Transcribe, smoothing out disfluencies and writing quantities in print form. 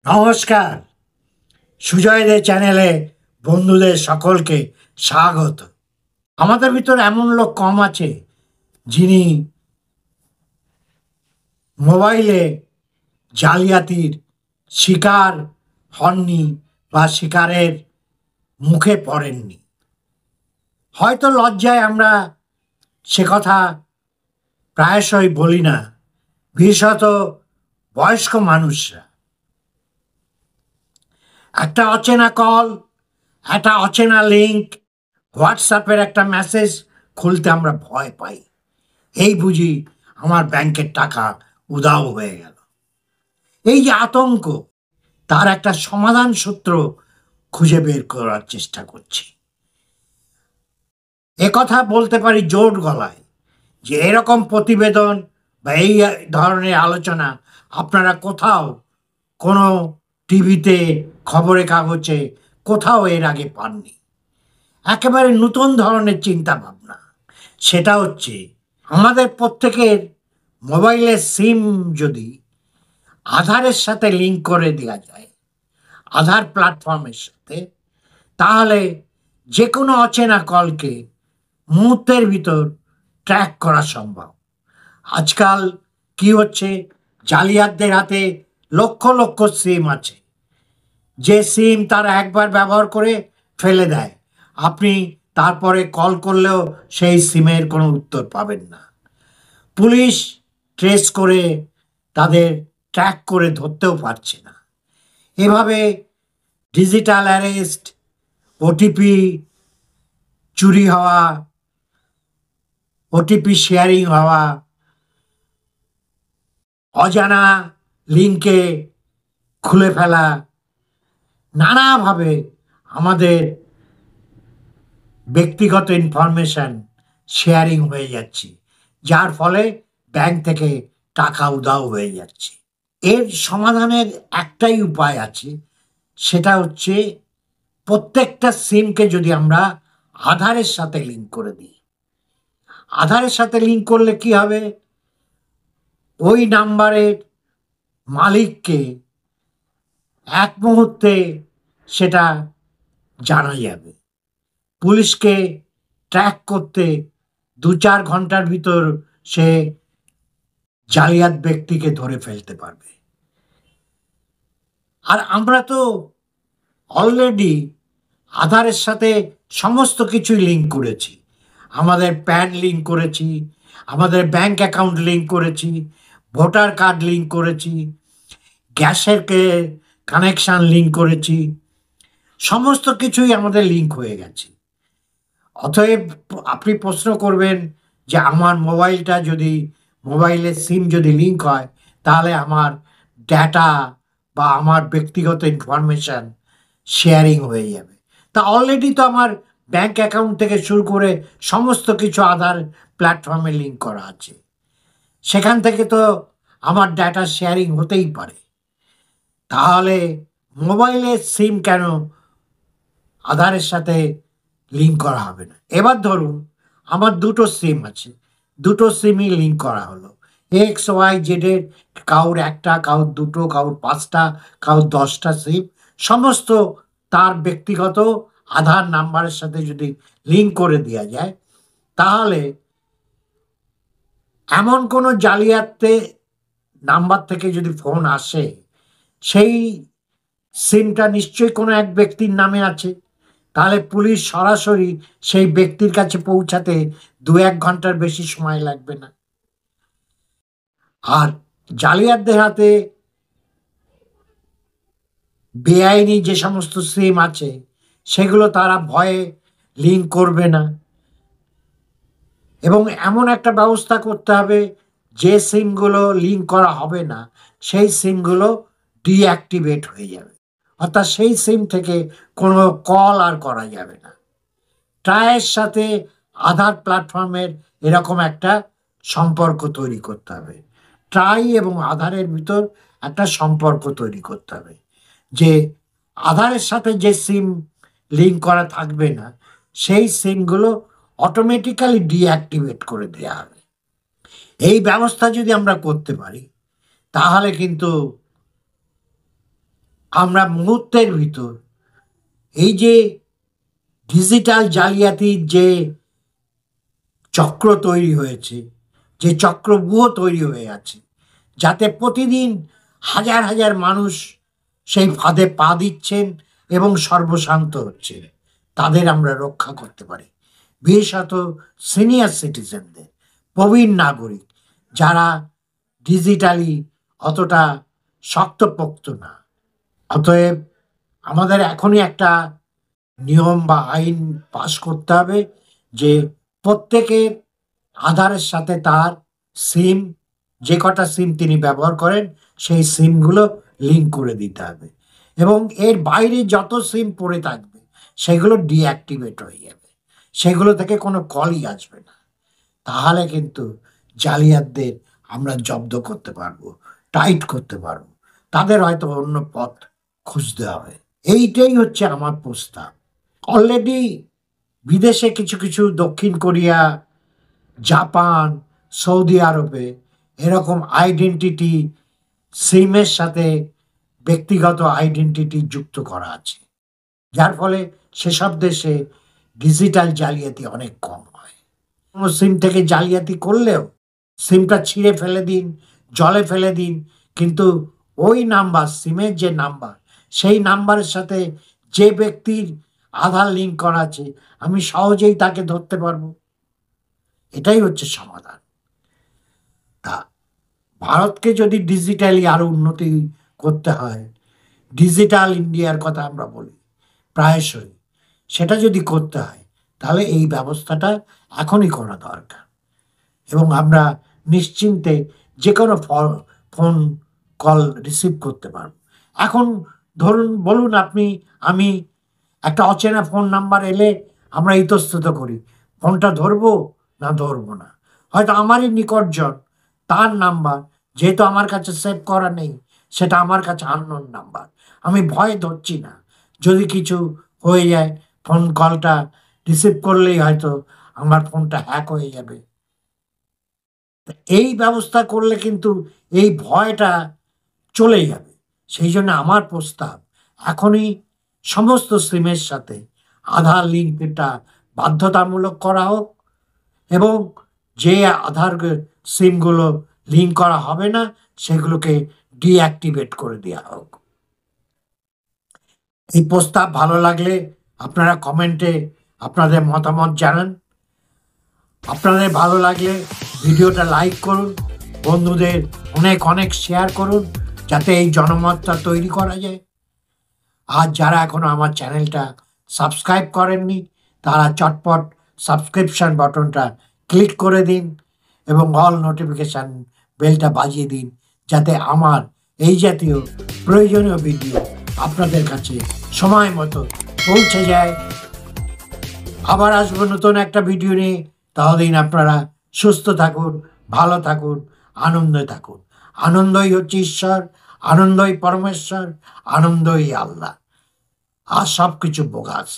নমস্কার। সুজয়দের চ্যানেলে বন্ধুদের সকলকে স্বাগত। আমাদের ভিতর এমন লোক কম আছে যিনি মোবাইলে জালিয়াতির শিকার হননি বা শিকারের মুখে পড়েননি। হয়তো লজ্জায় আমরা সে কথা প্রায়শই বলি না, বিশেষত বয়স্ক মানুষরা। একটা অচেনা কল, একটা অচেনা লিঙ্ক, হোয়াটসঅ্যাপের একটা মেসেজ খুলতে আমরা ভয় পাই। এই বুঝি আমার ব্যাংকের টাকা উধাও হয়ে গেল। এই যে আতঙ্ক, তার একটা সমাধান সূত্র খুঁজে বের করার চেষ্টা করছি। কথা বলতে পারি জোর গলায় যে এরকম প্রতিবেদন বা এই ধরনের আলোচনা আপনারা কোথাও কোনো টিভিতে, খবরের কাগজে কোথাও এর আগে পাননি। একেবারে নতুন ধরনের চিন্তা ভাবনা। সেটা হচ্ছে আমাদের প্রত্যেকের মোবাইলের সিম যদি আধারের সাথে লিঙ্ক করে দেওয়া যায়, আধার প্ল্যাটফর্মের সাথে, তাহলে যে কোনো অচেনা কলকে মুহূর্তের ভিতর ট্র্যাক করা সম্ভব। আজকাল কি হচ্ছে, জালিয়াতদের হাতে লক্ষ লক্ষ সিম আছে, যে সিম তারা একবার ব্যবহার করে ফেলে দেয়। আপনি তারপরে কল করলেও সেই সিমের কোনো উত্তর পাবেন না। পুলিশ ট্রেস করে তাদের ট্র্যাক করে ধরতেও পারছে না। এভাবে ডিজিটাল অ্যারেস্ট, ওটিপি চুরি হওয়া, ওটিপি শেয়ারিং হওয়া, অজানা লিঙ্কে খুলে ফেলা, নানাভাবে আমাদের ব্যক্তিগত ইনফরমেশন শেয়ারিং হয়ে যাচ্ছে, যার ফলে ব্যাংক থেকে টাকা উধাও হয়ে যাচ্ছে। এর সমাধানের একটাই উপায় আছে, সেটা হচ্ছে প্রত্যেকটা সিমকে যদি আমরা আধারের সাথে লিঙ্ক করে দিই। আধারের সাথে লিঙ্ক করলে কি হবে, ওই নাম্বারের মালিককে এক মুহূর্তে সেটা জানা যাবে। পুলিশকে ট্র্যাক করতে 2-4 ঘন্টার ভিতর সে জালিয়াত ব্যক্তিকে ধরে ফেলতে পারবে। আর আমরা তো অলরেডি আধারের সাথে সমস্ত কিছুই লিঙ্ক করেছি। আমাদের প্যান লিঙ্ক করেছি, আমাদের ব্যাংক অ্যাকাউন্ট লিঙ্ক করেছি, ভোটার কার্ড লিঙ্ক করেছি, গ্যাসের কানেকশান লিঙ্ক করেছি, সমস্ত কিছুই আমাদের লিঙ্ক হয়ে গেছে। অতএব আপনি প্রশ্ন করবেন যে আমার মোবাইলের সিম যদি লিঙ্ক হয়, তাহলে আমার ডেটা বা আমার ব্যক্তিগত ইনফরমেশান শেয়ারিং হয়ে যাবে। তা অলরেডি তো আমার ব্যাংক অ্যাকাউন্ট থেকে শুরু করে সমস্ত কিছু আধার প্ল্যাটফর্মে লিঙ্ক করা আছে। সেখান থেকে তো আমার ডেটা শেয়ারিং হতেই পারে। তাহলে মোবাইলের সিম কেন আধারের সাথে লিঙ্ক করা হবে না? এবার ধরুন আমার দুটো সিম আছে, দুটো সিমই লিঙ্ক করা হলো। XYZ এর কারোর একটা, কারোর দুটো, কারোর 5টা, কারোর 10টা সিম, সমস্ত তার ব্যক্তিগত আধার নাম্বারের সাথে যদি লিঙ্ক করে দেওয়া যায়, তাহলে এমন কোনো জালিয়াতে নাম্বার থেকে যদি ফোন আসে, সেই সিমটা নিশ্চয়ই কোনো এক ব্যক্তির নামে আছে। তাহলে পুলিশ সরাসরি সেই ব্যক্তির কাছে পৌঁছাতে 2-1 ঘন্টার বেশি সময় লাগবে না। আর জালিয়াতদের হাতে বেআইনি যে সমস্ত সিম আছে, সেগুলো তারা ভয়ে লিঙ্ক করবে না। এবং এমন একটা ব্যবস্থা করতে হবে, যে সিমগুলো লিঙ্ক করা হবে না, সেই সিমগুলো ডিঅ্যাক্টিভেট হয়ে যাবে। অর্থাৎ সেই সিম থেকে কোনো কল আর করা যাবে না। ট্রায়ের সাথে আধার প্ল্যাটফর্মের এরকম একটা সম্পর্ক তৈরি করতে হবে। ট্রাই এবং আধারের ভিতর একটা সম্পর্ক তৈরি করতে হবে, যে আধারের সাথে যে সিম লিঙ্ক করা থাকবে না, সেই সিমগুলো অটোমেটিক্যালি ডিঅ্যাক্টিভেট করে দেওয়া হবে। এই ব্যবস্থা যদি আমরা করতে পারি, তাহলে কিন্তু আমরা মুহূর্তের ভিতর এই যে ডিজিটাল জালিয়াতির যে চক্র তৈরি হয়েছে, যে চক্রব্যূহ তৈরি হয়ে আছে, যাতে প্রতিদিন হাজার হাজার মানুষ সেই ফাঁদে পা দিচ্ছেন এবং সর্বশান্ত হচ্ছে, তাদের আমরা রক্ষা করতে পারি। বিশেষত সিনিয়র সিটিজেনদের, প্রবীণ নাগরিক যারা ডিজিটালি অতটা শক্তপোক্ত না। অতএব আমাদের এখনই একটা নিয়ম বা আইন পাশ করতে হবে যে প্রত্যেকের আধারের সাথে তার সিম, যে কটা সিম তিনি ব্যবহার করেন সেই সিমগুলো লিঙ্ক করে দিতে হবে, এবং এর বাইরে যত সিম পড়ে থাকবে সেগুলো ডিঅ্যাক্টিভেট হয়ে যাবে, সেগুলো থেকে কোনো কলই আসবে না। তাহলে কিন্তু জালিয়াতদের আমরা জব্দ করতে পারবো, টাইট করতে পারবো, তাদের হয়তো অন্য পথ খুঁজতে হবে। এইটাই হচ্ছে আমার প্রস্তাব। অলরেডি বিদেশে কিছু কিছু দক্ষিণ কোরিয়া, জাপান, সৌদি আরবে এরকম আইডেন্টিটি সিমের সাথে ব্যক্তিগত আইডেন্টিটি যুক্ত করা আছে, যার ফলে সেসব দেশে ডিজিটাল জালিয়াতি অনেক কম হয়। কোনো সিম থেকে জালিয়াতি করলেও সিমটা ছিঁড়ে ফেলে দিন, জলে ফেলে দিন, কিন্তু ওই নাম্বার, সিমের যে নাম্বার, সেই নাম্বারের সাথে যে ব্যক্তির আধার লিঙ্ক করা আছে আমি সহজেই তাকে ধরতে পারবো। এটাই হচ্ছে সমাধান। তা ভারতকে যদি ডিজিটালি আরো উন্নতি করতে হয়, ডিজিটাল ইন্ডিয়ার কথা আমরা বলি প্রায়শই, সেটা যদি করতে হয় তাহলে এই ব্যবস্থাটা এখনই করা দরকার, এবং আমরা নিশ্চিন্তে যে কোনো ফোন কল রিসিভ করতে পারবো। এখন ধরুন, বলুন আপনি, আমি একটা অচেনা ফোন নাম্বার এলে আমরা ইতস্তত করি, ফোনটা ধরবো না ধরবো না। হয়তো আমারই নিকটজন, তার নাম্বার যেহেতু আমার কাছে সেভ করা নেই, সেটা আমার কাছে আননোন নাম্বার, আমি ভয়ে ধরছি না। যদি কিছু হয়ে যায়, ফোন কলটা রিসিভ করলেই হয়তো আমার ফোনটা হ্যাক হয়ে যাবে। এই ব্যবস্থা করলে কিন্তু এই ভয়টা চলে যাবে। সেই জন্য আমার প্রস্তাব, এখনই সমস্ত সিমের সাথে আধার লিঙ্কটা বাধ্যতামূলক করা হোক, এবং যে আধার সিমগুলো লিঙ্ক করা হবে না সেগুলোকে ডিঅ্যাক্টিভেট করে দেওয়া হোক। এই প্রস্তাব ভালো লাগলে আপনারা কমেন্টে আপনাদের মতামত জানান। আপনাদের ভালো লাগলে ভিডিওটা লাইক করুন, বন্ধুদের অনেক অনেক শেয়ার করুন, যাতে এই জনমতটা তৈরি করা যায়। আর যারা এখনো আমার চ্যানেলটা সাবস্ক্রাইব করেননি তারা চটপট সাবস্ক্রিপশন বাটনটা ক্লিক করে দিন এবং অল নোটিফিকেশান বেলটা বাজিয়ে দিন, যাতে আমার এই জাতীয় প্রয়োজনীয় ভিডিও আপনাদের কাছে সময় মতো পৌঁছে যায়। আবার আসবো নতুন একটা ভিডিও নিয়ে। ততদিন আপনারা সুস্থ থাকুন, ভালো থাকুন, আনন্দে থাকুন। আনন্দই হচ্ছে ঈশ্বর, আনন্দই পরমেশ্বর, আনন্দই আল্লাহ, আর সব কিছু বোগাস।